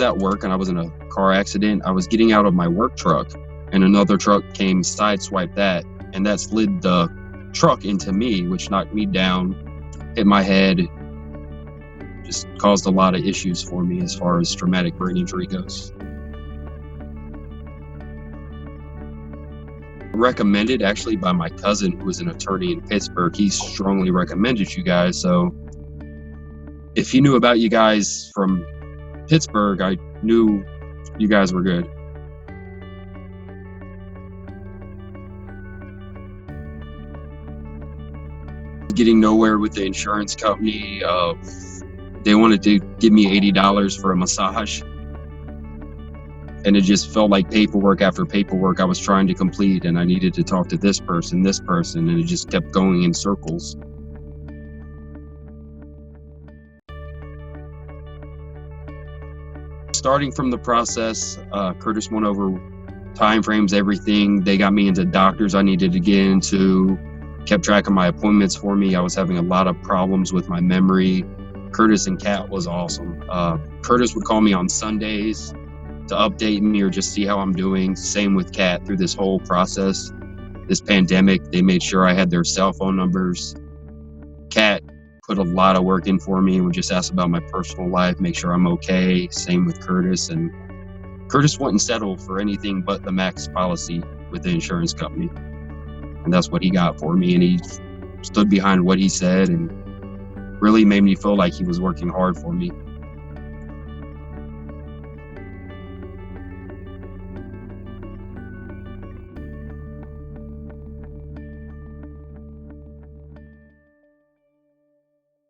at work and I was in a car accident. I was getting out of my work truck and another truck came sideswiped that, and that slid the truck into me, which knocked me down, hit my head, just caused a lot of issues for me as far as traumatic brain injury goes. Recommended actually by my cousin, who was an attorney in Pittsburgh. He strongly recommended you guys. So if he knew about you guys from Pittsburgh, I knew you guys were good. Getting nowhere with the insurance company. They wanted to give me $80 for a massage. And it just felt like paperwork after paperwork I was trying to complete, and I needed to talk to this person, and it just kept going in circles. Starting from the process, Curtis went over timeframes, everything. They got me into doctors I needed to get into, kept track of my appointments for me. I was having a lot of problems with my memory. Curtis and Kat was awesome. Curtis would call me on Sundays to update me or just see how I'm doing. Same with Kat through this whole process. This pandemic, they made sure I had their cell phone numbers. Kat put a lot of work in for me and would just ask about my personal life, make sure I'm okay. Same with Curtis. And Curtis wouldn't settle for anything but the max policy with the insurance company. And that's what he got for me. And he stood behind what he said and really made me feel like he was working hard for me.